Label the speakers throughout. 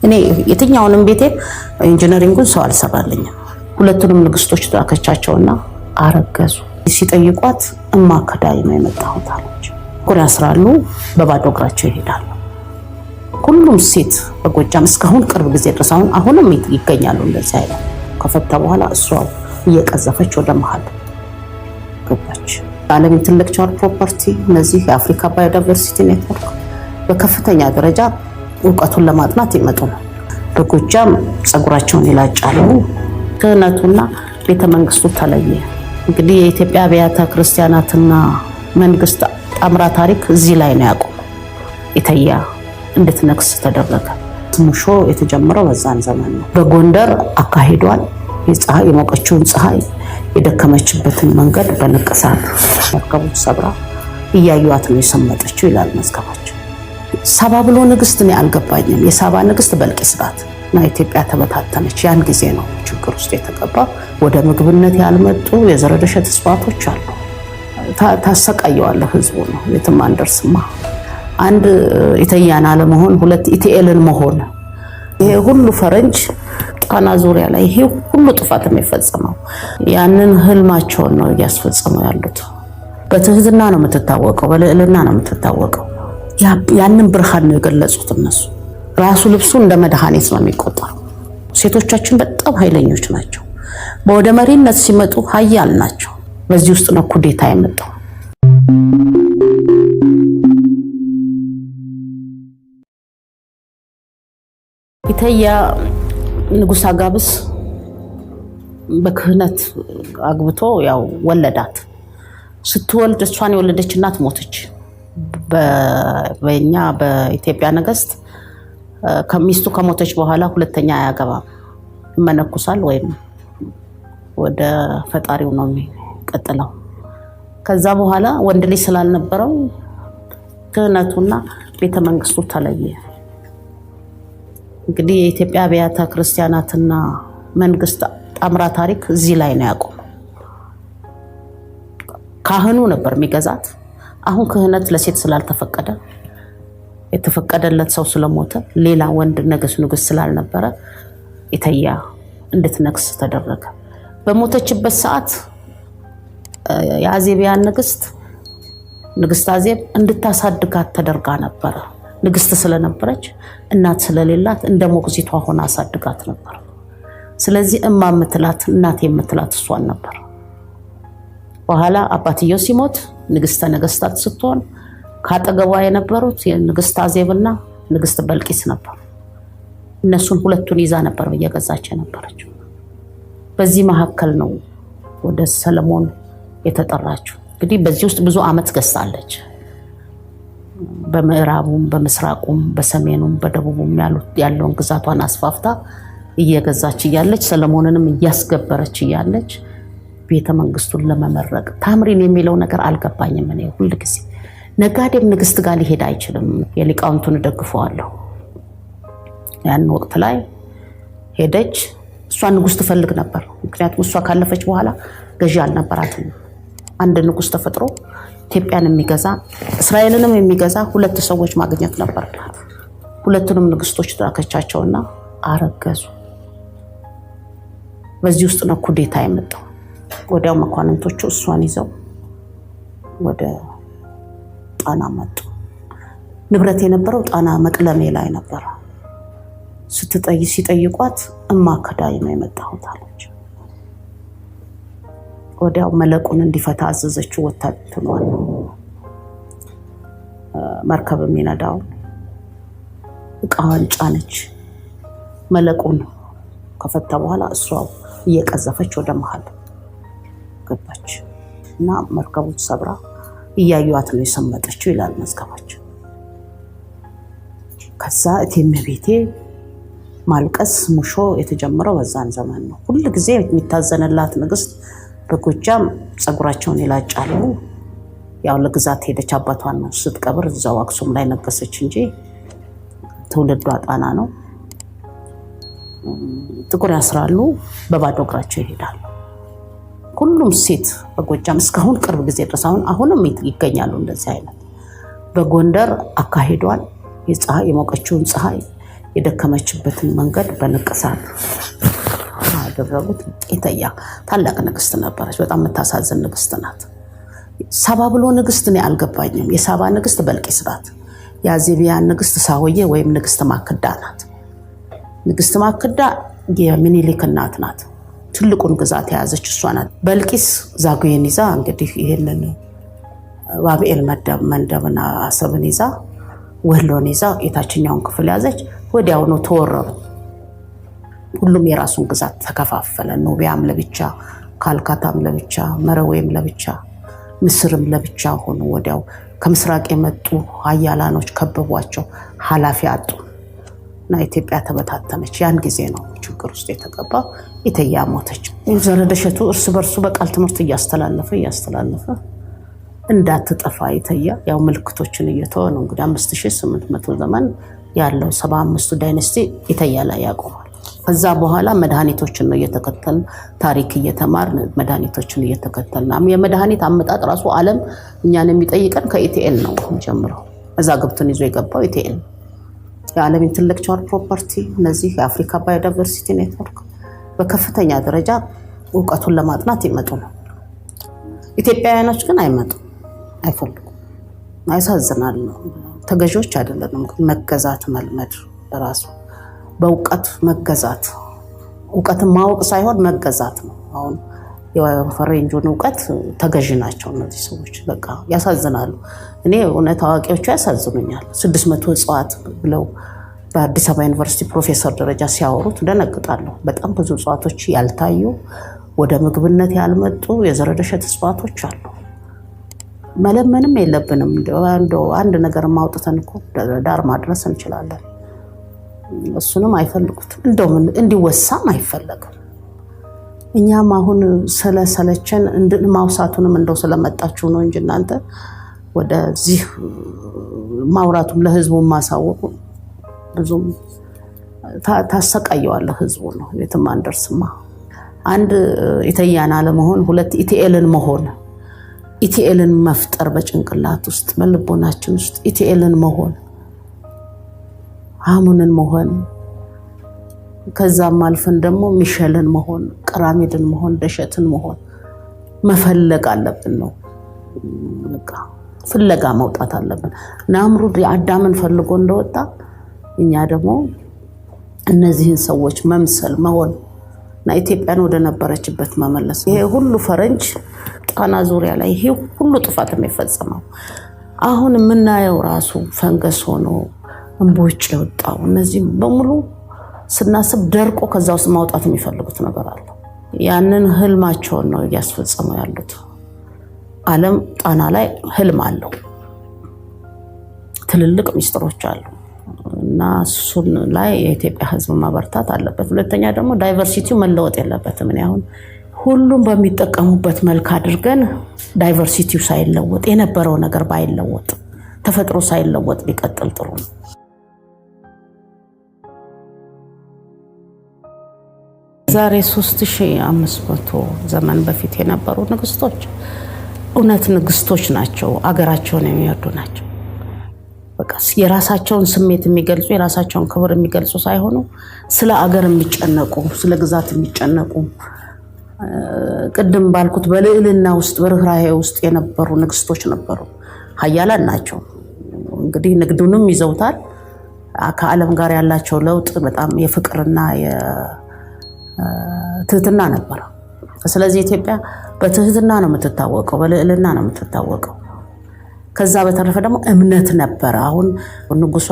Speaker 1: እኔ የትኛውንም ቤቴ ኢንጂነሪንጉን ሰው አልሰራልኝም። ሁለቱንም ንግስቶች ታከቻቸውና አረገዙ። ሲጠይቋት እማ ከዳይ ነው የመጣሁት አለች። ኩራ ያስራሉ፣ በባዶ እግራቸው ይሄዳሉ። ሁሉም ሴት በጎጃም እስካሁን ቅርብ ጊዜ ድረስ አሁንም ይገኛሉ እንደዚህ አይነት። ከፈታ በኋላ እሷ እየቀዘፈች ወደ መሃል ገባች። ዓለም ኢንተሌክቹዋል ፕሮፐርቲ እነዚህ የአፍሪካ ባዮዳይቨርሲቲ ኔትወርክ በከፍተኛ ደረጃ እውቀቱን ለማጥናት ይመጡ ነው። በጎጃም ጸጉራቸውን ይላጫሉ። ክህነቱና ቤተመንግስቱ ተለየ። እንግዲህ የኢትዮጵያ አብያተ ክርስቲያናትና መንግስት ጣምራ ታሪክ እዚህ ላይ ነው ያቆመው። ኢተያ እንድትነግስ ተደረገ። ሙሾ የተጀመረው በዛን ዘመን ነው። በጎንደር አካሂዷል። የፀሐይ የሞቀችውን ፀሐይ የደከመችበትን መንገድ በንቅሳት መርከቦች ሰብራ እያዩዋት ነው የሰመጠችው ይላል መዝገባቸው። ሳባ ብሎ ንግስት ነው አልገባኝም። የሳባ ንግስት በልቂስ ናት እና ኢትዮጵያ ተበታተነች። ያን ጊዜ ነው ችግር ውስጥ የተገባ። ወደ ምግብነት ያልመጡ የዘረደሸት እጽዋቶች አሉ። ታሰቃየዋለህ ህዝቡ ነው። የትም አንደርስማ። አንድ ኢተያን አለመሆን፣ ሁለት ኢቲኤልን መሆን። ይሄ ሁሉ ፈረንጅ ጣና ዙሪያ ላይ ይሄ ሁሉ ጥፋት የሚፈጸመው ያንን ህልማቸውን ነው እያስፈጸመው ያሉት። በትህትና ነው የምትታወቀው፣ በልዕልና ነው የምትታወቀው። ያንን ብርሃን ነው የገለጹት እነሱ። ራሱ ልብሱ እንደ መድኃኒት ነው የሚቆጠረው። ሴቶቻችን በጣም ኃይለኞች ናቸው። በወደ መሪነት ሲመጡ ኃያል ናቸው። በዚህ ውስጥ ነው ኩዴታ የመጣው። ኢተያ ንጉስ አጋብስ በክህነት አግብቶ ያው ወለዳት። ስትወልድ እሷን የወለደች እናት ሞተች። በእኛ በኢትዮጵያ ነገስት ከሚስቱ ከሞተች በኋላ ሁለተኛ አያገባም፣ ይመነኩሳል ወይም ወደ ፈጣሪው ነው የሚቀጥለው። ከዛ በኋላ ወንድ ልጅ ስላልነበረው ክህነቱና ቤተመንግስቱ ተለየ። እንግዲህ የኢትዮጵያ አብያተ ክርስቲያናትና መንግስት ጣምራ ታሪክ እዚህ ላይ ነው ያቆመው። ካህኑ ነበር የሚገዛት። አሁን ክህነት ለሴት ስላልተፈቀደ የተፈቀደለት ሰው ስለሞተ ሌላ ወንድ ንጉስ ስላልነበረ ኢተያ እንድትነግስ ተደረገ። በሞተችበት ሰዓት የአዜቢያን ንግስት አዜብ እንድታሳድጋት ተደርጋ ነበር። ንግስት ስለነበረች እናት ስለሌላት እንደ ሞግዚቷ ሆና አሳድጋት ነበር። ስለዚህ እማ የምትላት እናት የምትላት እሷን ነበር። በኋላ አባትየው ሲሞት ንግስተ ነገስታት ስትሆን ካጠገቧ የነበሩት የንግስት አዜብና ንግስት በልቂስ ነበሩ። እነሱን ሁለቱን ይዛ ነበር በየገዛች የነበረችው። በዚህ መካከል ነው ወደ ሰለሞን የተጠራችው። እንግዲህ በዚህ ውስጥ ብዙ አመት ገዝታለች። በምዕራቡም በምስራቁም በሰሜኑም በደቡቡም ያለውን ግዛቷን አስፋፍታ እየገዛች እያለች ሰለሞንንም እያስገበረች እያለች ቤተመንግስቱን ለመመረቅ ታምሪን የሚለው ነገር አልገባኝም። እኔ ሁልጊዜ ነጋዴም ንግስት ጋር ሊሄድ አይችልም። የሊቃውንቱን ደግፈዋለሁ። ያን ወቅት ላይ ሄደች። እሷ ንጉስ ትፈልግ ነበር። ምክንያቱም እሷ ካለፈች በኋላ ገዢ አልነበራትም። አንድ ንጉስ ተፈጥሮ ኢትዮጵያን የሚገዛ እስራኤልንም የሚገዛ ሁለት ሰዎች ማግኘት ነበርላት። ሁለቱንም ንግስቶች ታከቻቸውና አረገዙ። በዚህ ውስጥ ነው ኩዴታ የመጣው። ወዲያው መኳንንቶቹ እሷን ይዘው ወደ ጣና መጡ። ንብረት የነበረው ጣና መቅለሜ ላይ ነበር። ሲጠይቋት እማ ከዳይ ነው የመጣሁት አለች። ወዲያው መለቁን እንዲፈታ አዘዘችው። ወታደሩን መርከብ የሚነዳው እቃዋን ጫነች። መለቁን ከፈታ በኋላ እሷ እየቀዘፈች ወደ መሃል ገባች እና መርከቡን ሰብራ እያዩዋት ነው የሰመጠችው ይላል መዝገባቸው። ከዛ እቴመቤቴ ማልቀስ ሙሾ የተጀመረው በዛን ዘመን ነው። ሁሉ ጊዜ የሚታዘንላት ንግስት በጎጃም ጸጉራቸውን ይላጫሉ። ያው ለግዛት ሄደች። አባቷን ነው ስትቀብር እዛው አክሱም ላይ ነገሰች እንጂ ትውልዷ ጣና ነው። ጥቁር ያስራሉ፣ በባዶ እግራቸው ይሄዳሉ። ሁሉም ሴት በጎጃም እስካሁን ቅርብ ጊዜ ድረስ አሁንም ይገኛሉ እንደዚህ አይነት። በጎንደር አካሂዷል። የሞቀችውን ፀሐይ የደከመችበትን መንገድ በንቅሳት አደረጉት። ኢተያ ታላቅ ንግስት ነበረች። በጣም የምታሳዝን ንግስት ናት። ሳባ ብሎ ንግስት ነው አልገባኝም። የሳባ ንግስት በልቂስ ናት። የአዜቢያን ንግስት ሳሆዬ ወይም ንግስት ማክዳ ናት። ንግስት ማክዳ የሚኒሊክ እናት ናት። ትልቁን ግዛት የያዘች እሷ ናት። በልቂስ ዛጉዌን ይዛ እንግዲህ ይሄንን ባቢኤል መንደብና አሰብን ይዛ ወሎን ይዛ የታችኛውን ክፍል ያዘች። ወዲያውኑ ተወረሩ። ሁሉም የራሱን ግዛት ተከፋፈለ። ኑቢያም ለብቻ፣ ካልካታም ለብቻ፣ መረዌም ለብቻ፣ ምስርም ለብቻ ሆኑ። ወዲያው ከምስራቅ የመጡ ሀያላኖች ከበቧቸው። ኃላፊ አጡ እና ኢትዮጵያ ተበታተነች። ያን ጊዜ ነው ችግር ውስጥ የተገባው። ኢተያ ሞተች። ዘረደሸቱ እርስ በርሱ በቃል ትምህርት እያስተላለፈ እንዳትጠፋ ኢተያ ያው ምልክቶችን እየተወ ነው እንግዲህ 5800 ዘመን ያለው 75ቱ ዳይናስቲ ኢተያ ላይ ያቆማል። ከዛ በኋላ መድኃኒቶችን ነው እየተከተልን ታሪክ እየተማርን መድኃኒቶችን እየተከተልን የመድኃኒት አመጣጥ ራሱ ዓለም እኛን የሚጠይቀን ከኢቲኤል ነው ጀምሮ እዛ ገብተን ይዞ የገባው ኢቲኤል የዓለም ኢንተሌክቹዋል ፕሮፐርቲ እነዚህ የአፍሪካ ባዮዳይቨርሲቲ ኔትወርክ በከፍተኛ ደረጃ ዕውቀቱን ለማጥናት ይመጡ ነው። ኢትዮጵያውያኖች ግን አይመጡም፣ አይፈልጉም። ያሳዝናል። ተገዢዎች አይደለንም። መገዛት መልመድ ራሱ በእውቀት መገዛት ዕውቀትን ማወቅ ሳይሆን መገዛት ነው። አሁን የፈረንጆን ዕውቀት ተገዢ ናቸው እነዚህ ሰዎች። በቃ ያሳዝናሉ። እኔ እውነት አዋቂዎቹ ያሳዝኑኛል። 600 እጽዋት ብለው በአዲስ አበባ ዩኒቨርሲቲ ፕሮፌሰር ደረጃ ሲያወሩት ደነግጣለሁ። በጣም ብዙ እጽዋቶች ያልታዩ ወደ ምግብነት ያልመጡ የዘረደሸት እጽዋቶች አሉ። መለመንም የለብንም። እንደው አንድ ነገር ማውጣተን እኮ ዳር ማድረስ እንችላለን። እሱንም አይፈልጉትም። እንደው እንዲወሳም አይፈልግም። እኛም አሁን ስለሰለቸን ማውሳቱንም እንደው ስለመጣችሁ ነው እንጂ እናንተ ወደዚህ ማውራቱም ለህዝቡ ማሳወቁ ብዙም ታሰቃየዋለህ ህዝቡ ነው። የትም አንደርስማ። አንድ ኢተያን አለመሆን፣ ሁለት ኢቲኤልን መሆን፣ ኢቲኤልን መፍጠር በጭንቅላት ውስጥ በልቦናችን ውስጥ ኢቲኤልን መሆን፣ አሙንን መሆን፣ ከዛም አልፈን ደግሞ ሚሸልን መሆን፣ ቀራሚድን መሆን፣ ደሸትን መሆን መፈለግ አለብን ነው። በቃ ፍለጋ መውጣት አለብን። ናምሩድ የአዳምን ፈልጎ እንደወጣ እኛ ደግሞ እነዚህን ሰዎች መምሰል መሆን እና ኢትዮጵያን ወደ ነበረችበት መመለስ። ይሄ ሁሉ ፈረንጅ ጣና ዙሪያ ላይ ይሄ ሁሉ ጥፋት የሚፈጸመው አሁን የምናየው ራሱ ፈንገስ ሆኖ እንቦጭ የወጣው እነዚህ በሙሉ ስናስብ ደርቆ ከዛ ውስጥ ማውጣት የሚፈልጉት ነገር አለ። ያንን ህልማቸውን ነው እያስፈጸሙ ያሉት። ዓለም ጣና ላይ ህልም አለው፣ ትልልቅ ሚስጥሮች አሉ እና እሱን ላይ የኢትዮጵያ ህዝብ ማበርታት አለበት። ሁለተኛ ደግሞ ዳይቨርሲቲው መለወጥ የለበትም። እኔ አሁን ሁሉም በሚጠቀሙበት መልክ አድርገን ዳይቨርሲቲው ሳይለወጥ የነበረው ነገር ባይለወጥ ተፈጥሮ ሳይለወጥ ቢቀጥል ጥሩ ነው። ዛሬ 3500 ዘመን በፊት የነበሩ ንግስቶች እውነት ንግስቶች ናቸው። አገራቸውን የሚወዱ ናቸው። በቃ የራሳቸውን ስሜት የሚገልጹ የራሳቸውን ክብር የሚገልጹ ሳይሆኑ ስለ አገር የሚጨነቁ ስለ ግዛት የሚጨነቁ ቅድም ባልኩት በልዕልና ውስጥ በርህራሄ ውስጥ የነበሩ ንግስቶች ነበሩ። ሀያላን ናቸው። እንግዲህ ንግዱንም ይዘውታል። ከዓለም ጋር ያላቸው ለውጥ በጣም የፍቅርና የትህትና ነበር። ስለዚህ ኢትዮጵያ በትህትና ነው የምትታወቀው፣ በልዕልና ነው የምትታወቀው። ከዛ በተረፈ ደግሞ እምነት ነበር። አሁን ንጉሷ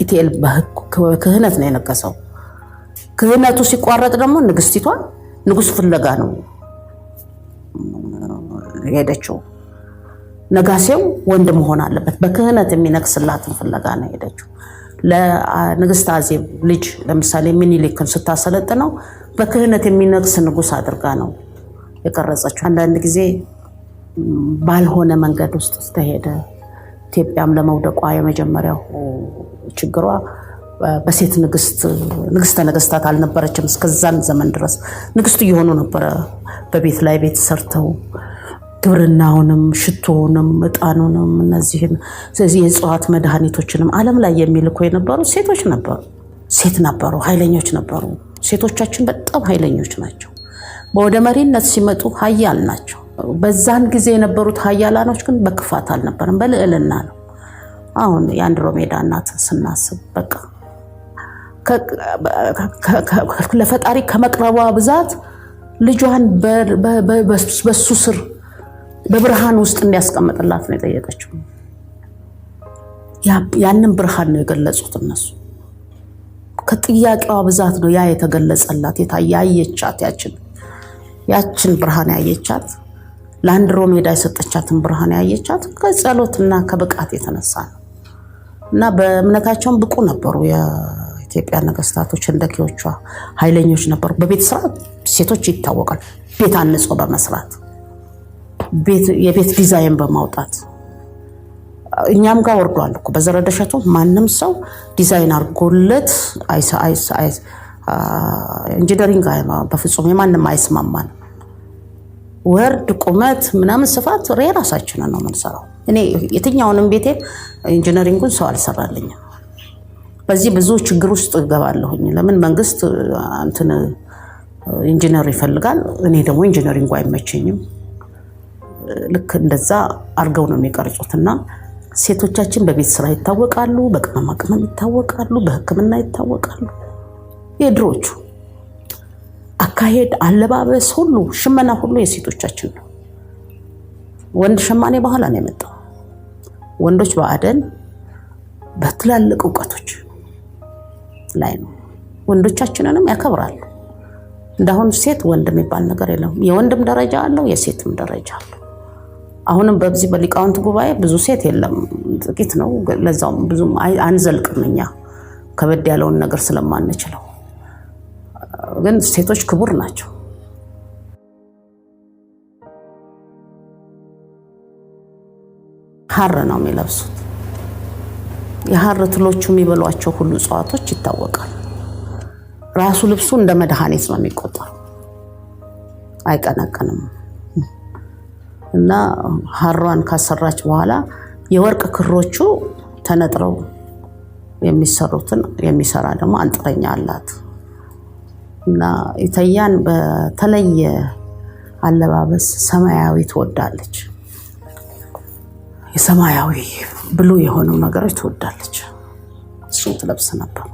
Speaker 1: ኢቲኤል በክህነት ነው የነገሰው። ክህነቱ ሲቋረጥ ደግሞ ንግስቲቷ ንጉስ ፍለጋ ነው ሄደችው። ነጋሴው ወንድ መሆን አለበት፣ በክህነት የሚነግስላትን ፍለጋ ነው ሄደችው። ለንግስት አዜብ ልጅ ለምሳሌ ሚኒሊክን ስታሰለጥነው በክህነት የሚነግስ ንጉስ አድርጋ ነው የቀረጸችው። አንዳንድ ጊዜ ባልሆነ መንገድ ውስጥ ተሄደ። ኢትዮጵያም ለመውደቋ የመጀመሪያው ችግሯ በሴት ንግስተ ነገስታት አልነበረችም። እስከዛን ዘመን ድረስ ንግስት እየሆኑ ነበረ። በቤት ላይ ቤት ሰርተው ግብርናውንም ሽቶውንም እጣኑንም እነዚህን ስለዚህ የእጽዋት መድኃኒቶችንም ዓለም ላይ የሚልኩ የነበሩ ሴቶች ነበሩ። ሴት ነበሩ፣ ኃይለኞች ነበሩ። ሴቶቻችን በጣም ኃይለኞች ናቸው። ወደ መሪነት ሲመጡ ኃያል ናቸው። በዛን ጊዜ የነበሩት ኃያላኖች ግን በክፋት አልነበረም፣ በልዕልና ነው። አሁን የአንድሮሜዳ እናት ስናስብ በቃ ለፈጣሪ ከመቅረቧ ብዛት ልጇን በሱ ስር በብርሃን ውስጥ እንዲያስቀምጥላት ነው የጠየቀችው። ያንን ብርሃን ነው የገለጹት እነሱ። ከጥያቄዋ ብዛት ነው ያ የተገለጸላት። ያየቻት ያችን ብርሃን ያየቻት፣ ለአንድሮሜዳ የሰጠቻትን ብርሃን ያየቻት ከጸሎትና ከብቃት የተነሳ ነው። እና በእምነታቸውም ብቁ ነበሩ። የኢትዮጵያ ነገስታቶች እንደኪዎቿ ኃይለኞች ነበሩ። በቤት ስራ ሴቶች ይታወቃል። ቤት አንጾ በመስራት የቤት ዲዛይን በማውጣት እኛም ጋር ወርዷል እኮ በዘረደሸቱ ማንም ሰው ዲዛይን አርጎለት ኢንጂነሪንግ በፍጹም የማንም አይስማማን። ወርድ ቁመት ምናምን ስፋት ራሳችንን ነው የምንሰራው። እኔ የትኛውንም ቤቴ ኢንጂነሪንጉን ሰው አልሰራልኝም። በዚህ ብዙ ችግር ውስጥ እገባለሁኝ። ለምን መንግስት እንትን ኢንጂነር ይፈልጋል፣ እኔ ደግሞ ኢንጂነሪንጉ አይመቸኝም። ልክ እንደዛ አርገው ነው የሚቀርጹትና ሴቶቻችን በቤት ስራ ይታወቃሉ፣ በቅመማ ቅመም ይታወቃሉ፣ በሕክምና ይታወቃሉ። የድሮቹ አካሄድ፣ አለባበስ ሁሉ ሽመና ሁሉ የሴቶቻችን ነው። ወንድ ሸማኔ በኋላ ነው የመጣው። ወንዶች በአደን በትላልቅ ዕውቀቶች ላይ ነው። ወንዶቻችንንም ያከብራሉ። እንዳሁን ሴት ወንድ የሚባል ነገር የለም። የወንድም ደረጃ አለው፣ የሴትም ደረጃ አለው። አሁንም በዚህ በሊቃውንት ጉባኤ ብዙ ሴት የለም፣ ጥቂት ነው። ለዛውም ብዙም አንዘልቅም እኛ ከበድ ያለውን ነገር ስለማንችለው። ግን ሴቶች ክቡር ናቸው። ሐር ነው የሚለብሱት። የሐር ትሎቹ የሚበሏቸው ሁሉ እጽዋቶች ይታወቃል። ራሱ ልብሱ እንደ መድኃኒት ነው የሚቆጠረው፣ አይቀነቅንም። እና ሐሯን ካሰራች በኋላ የወርቅ ክሮቹ ተነጥረው የሚሰሩትን የሚሰራ ደግሞ አንጥረኛ አላት። እና ኢተያን በተለየ አለባበስ ሰማያዊ ትወዳለች። የሰማያዊ ብሉ የሆኑ ነገሮች ትወዳለች። እሱን ትለብስ ነበር።